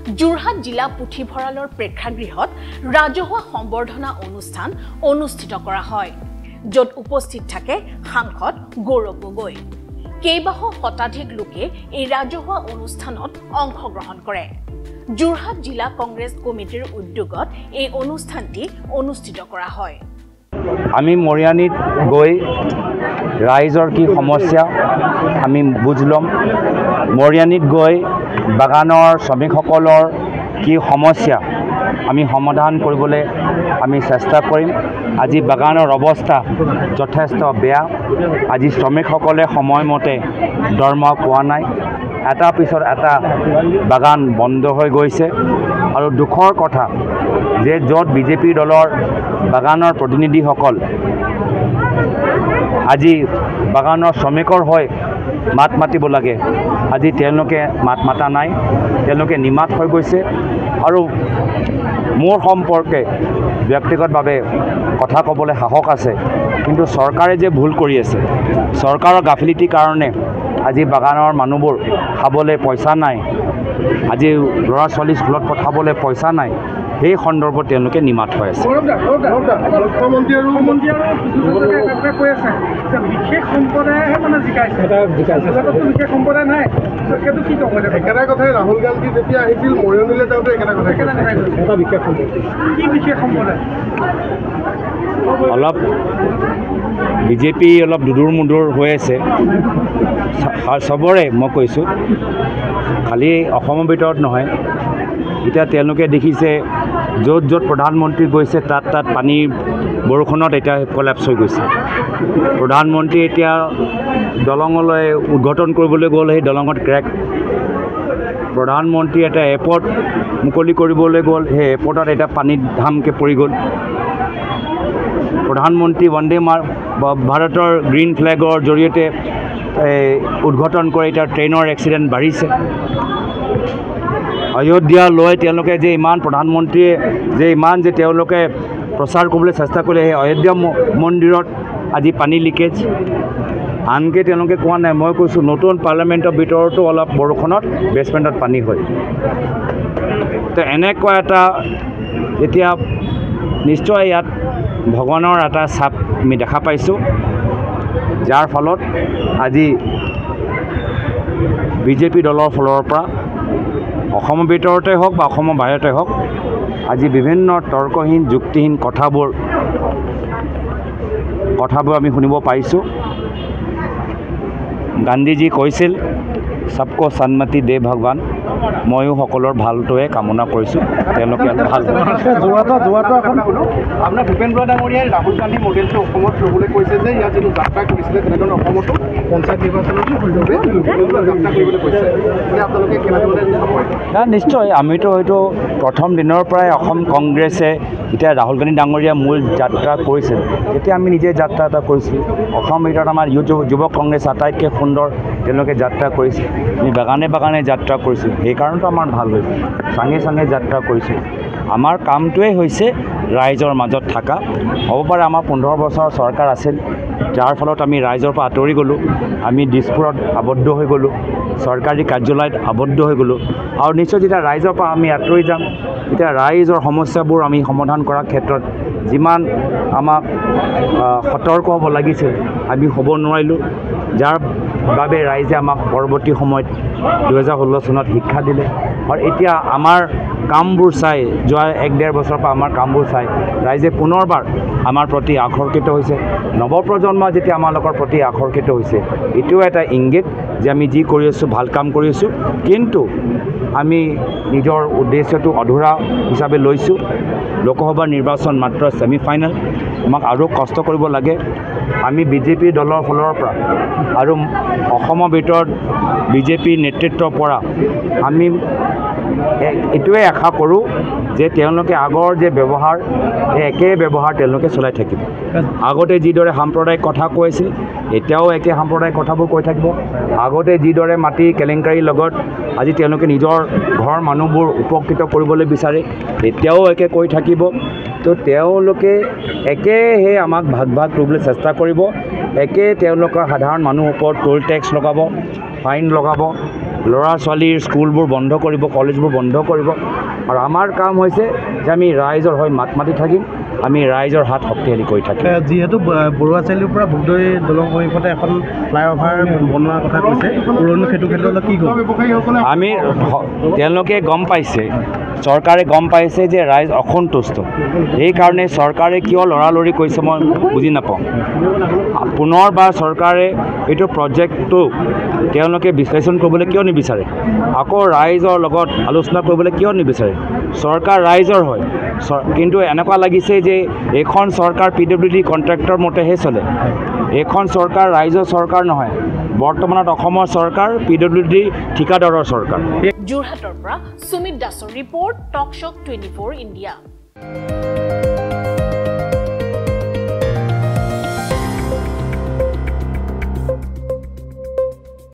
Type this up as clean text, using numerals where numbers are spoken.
যোৰহাট জিলা পুথিভঁৰালৰ প্ৰেক্ষাগৃহত ৰাজহুৱা সম্বৰ্ধনা অনুষ্ঠান অনুষ্ঠিত কৰা হয় য'ত উপস্থিত থাকে সাংসদ গৌৰৱ গগৈ কেইবাশ শতাধিক লোকে এই ৰাজহুৱা অনুষ্ঠানত অংশগ্ৰহণ কৰে যোৰহাট জিলা কংগ্ৰেছ কমিটিৰ উদ্যোগত এই অনুষ্ঠানটি অনুষ্ঠিত কৰা হয় আমি মৰিয়ানীত গৈ ৰাইজৰ কি সমস্যা আমি বুজ লম মৰিয়ানীত গৈ বাগানৰ শ্ৰমিকসকলৰ কি সমস্যা আমি সমাধান কৰিবলৈ আমি চেষ্টা কৰিম আজি বাগানৰ অৱস্থা যথেষ্ট বেয়া আজি শ্ৰমিকসকলে সময়মতে দৰমহা পোৱা নাই এটা পিছত এটা বাগান বন্ধ হৈ গৈছে আৰু দুখৰ কথা যে য'ত বিজেপি দলৰ বাগানৰ প্ৰতিনিধিসকল আজি বাগানৰ শ্ৰমিকৰ হৈ মাত মাতিব লাগে আজি তেওঁলোকে মাত মাতা নাই তেওঁলোকে নিমাত হৈ গৈছে আৰু মোৰ সম্পৰ্কে ব্যক্তিগতভাৱে কথা ক'বলৈ সাহস আছে কিন্তু চৰকাৰে যে ভুল কৰি আছে চৰকাৰৰ গাফিলতিৰ কাৰণে আজি বাগানৰ মানুহবোৰ খাবলৈ পইচা নাই আজি ল'ৰা ছোৱালী স্কুলত পঠাবলৈ পইচা নাই সেই সন্দৰ্ভত তেওঁলোকে নিমাত হৈ আছে ৰাহুল গান্ধী যেতিয়া আহিছিল মৰিয়নীলৈ যাওঁতে অলপ বিজেপি অলপ দুদূৰ মুদূৰ হৈ আছে চবৰে মই কৈছোঁ খালি অসমৰ ভিতৰত নহয় এতিয়া তেওঁলোকে দেখিছে য'ত য'ত প্ৰধানমন্ত্ৰী গৈছে তাত পানী বৰষুণত এতিয়া কলেপ্স হৈ গৈছে প্ৰধানমন্ত্ৰী এতিয়া দলঙলৈ উদ্ঘাটন কৰিবলৈ গ'ল সেই দলঙত ক্ৰেক প্ৰধানমন্ত্ৰী এটা এয়াৰপৰ্ট মুকলি কৰিবলৈ গ'ল সেই এয়াৰপৰ্টত এটা পানীত ধামকৈ পৰি গ'ল প্ৰধানমন্ত্ৰী বন্দে ভাৰতৰ গ্ৰীণ ফ্লেগৰ জৰিয়তে উদ্ঘাটন কৰি এতিয়া ট্ৰেইনৰ এক্সিডেণ্ট বাঢ়িছে অযোধ্যালৈ তেওঁলোকে যে ইমান প্ৰধানমন্ত্ৰীয়ে যে ইমান যে তেওঁলোকে প্ৰচাৰ কৰিবলৈ চেষ্টা কৰিলে সেই অযোধ্যা মন্দিৰত আজি পানী লিকেজ আনকৈ তেওঁলোকে কোৱা নাই মই কৈছোঁ নতুন পাৰ্লিয়ামেণ্টৰ ভিতৰতো অলপ বৰষুণত বেছমেণ্টত পানী হয় তো এনেকুৱা এটা এতিয়া নিশ্চয় ইয়াত ভগৱানৰ এটা চাপ আমি দেখা পাইছোঁ যাৰ ফলত আজি বিজেপি দলৰ ফালৰ পৰা অসমৰ ভিতৰতে হওক বা অসমৰ বাহিৰতে হওক আজি বিভিন্ন তৰ্কহীন যুক্তিহীন কথাবোৰ আমি শুনিব পাৰিছোঁ গান্ধীজী কৈছিল সবকো সন্মতি দে ভগৱান ময়ো সকলৰ ভালটোৱে কামনা কৰিছোঁ তেওঁলোকে ভাল আপোনাৰ ভূপেন বৰা ডাঙৰীয়াই ৰাহুল গান্ধী মডেলটো অসমত ল'বলৈ কৈছে যে ইয়াত যিটো যাত্ৰা কৰিছিলে তেনেধৰণে অসমতো পঞ্চায়ত নিৰ্বাচনতো যাত্ৰা কৰিবলৈ কৈছে আপোনালোকে কেনেদৰে নিশ্চয় আমিতো হয়তো প্ৰথম দিনৰ পৰাই অসম কংগ্ৰেছে এতিয়া ৰাহুল গান্ধী ডাঙৰীয়া মূল যাত্ৰা কৰিছিল তেতিয়া আমি নিজে যাত্ৰা এটা কৰিছিলোঁ অসম ভিতৰত আমাৰ যুৱ কংগ্ৰেছ আটাইতকৈ সুন্দৰ তেওঁলোকে যাত্ৰা কৰিছিল আমি বাগানে যাত্ৰা কৰিছোঁ সেইকাৰণেতো আমাৰ ভাল হৈছে চাঙে যাত্ৰা কৰিছোঁ আমাৰ কামটোৱে হৈছে ৰাইজৰ মাজত থকা হ'ব পাৰে আমাৰ 15 বছৰ চৰকাৰ আছিল যাৰ ফলত আমি ৰাইজৰ পৰা আঁতৰি গ'লোঁ আমি দিছপুৰত আবদ্ধ হৈ গ'লোঁ চৰকাৰী কাৰ্যালয়ত আবদ্ধ হৈ গ'লোঁ আৰু নিশ্চয় যেতিয়া ৰাইজৰ পৰা আমি আঁতৰি যাম তেতিয়া ৰাইজৰ সমস্যাবোৰ আমি সমাধান কৰাৰ ক্ষেত্ৰত যিমান আমাক সতৰ্ক হ'ব লাগিছিল আমি হ'ব নোৱাৰিলোঁ যাৰ বাবে ৰাইজে আমাক পৰৱৰ্তী সময়ত 2016 চনত শিক্ষা দিলে আৰু এতিয়া আমাৰ কামবোৰ চাই যোৱা 1-1.5 বছৰৰ পৰা আমাৰ কামবোৰ চাই ৰাইজে পুনৰবাৰ আমাৰ প্ৰতি আকৰ্ষিত হৈছে নৱপ্ৰজন্ম যেতিয়া আমালোকৰ প্ৰতি আকৰ্ষিত হৈছে এইটোও এটা ইংগিত যে আমি যি কৰি আছোঁ ভাল কাম কৰি আছোঁ কিন্তু আমি নিজৰ উদ্দেশ্যটো অধুৰা হিচাপে লৈছোঁ লোকসভা নিৰ্বাচন মাত্ৰ ছেমিফাইনেল আমাক আৰু কষ্ট কৰিব লাগে আমি বিজেপি দলৰ ফালৰ পৰা আৰু অসমৰ ভিতৰত বিজেপি নেতৃত্বৰ পৰা আমি এইটোৱে আশা কৰোঁ যে তেওঁলোকে আগৰ যে ব্যৱহাৰ এই একে ব্যৱহাৰ তেওঁলোকে চলাই থাকিব আগতে যিদৰে সাম্প্ৰদায়িক কথা কৈছিল এতিয়াও একে সাম্প্ৰদায়িক কথাবোৰ কৈ থাকিব আগতে যিদৰে মাটি কেলেংকাৰীৰ লগত আজি তেওঁলোকে নিজৰ ঘৰৰ মানুহবোৰ উপকৃত কৰিবলৈ বিচাৰে এতিয়াও একে কৈ থাকিব তো তেওঁলোকে একেহে আমাক ভাগ কৰিবলৈ চেষ্টা কৰিব একে তেওঁলোকৰ সাধাৰণ মানুহৰ ওপৰত টোল টেক্স লগাব ফাইন লগাব ল'ৰা ছোৱালীৰ স্কুলবোৰ বন্ধ কৰিব, কলেজবোৰ বন্ধ কৰিব। আৰু আমাৰ কাম হৈছে যে আমি ৰাইজৰ হৈ মাত মাতি থাকিম, আমি ৰাইজৰ হাত শক্তিশালী কৰি থাকিম। যিহেতু বৰুৱা চাৰিআলিৰ পৰা ভোগদৈ দলং সমীপতে এখন ফ্লাইঅভাৰ বনোৱাৰ কথা কৈছে, পুৰণি সেইটো ক্ষেত্ৰত কি ক'ব? আমি তেওঁলোকে গম পাইছে, চৰকাৰে গম পাইছে যে ৰাইজ অসন্তুষ্ট, সেইকাৰণে চৰকাৰে কিয় লৰালৰি কৰিছে মই বুজি নাপাওঁ। পুনৰবাৰ চৰকাৰে এইটো প্ৰজেক্টটো তেওঁলোকে বিশ্লেষণ কৰিবলৈ কিয় নিবিচাৰে? আকৌ ৰাইজৰ লগত আলোচনা কৰিবলৈ কিয় নিবিচাৰে? চৰকাৰ ৰাইজৰ হয়, কিন্তু এনেকুৱা লাগিছে যে এইখন চৰকাৰ PWD কণ্ট্ৰেক্টৰ মতেহে চলে। এইখন চৰকাৰ ৰাইজৰ চৰকাৰ নহয়, বৰ্তমানত অসমৰ চৰকাৰ PWD ঠিকাদাৰৰ চৰকাৰ। যোৰহাটৰ পৰা সুমিত দাসৰ ৰিপৰ্ট, টক শ্বক 24 ইণ্ডিয়া।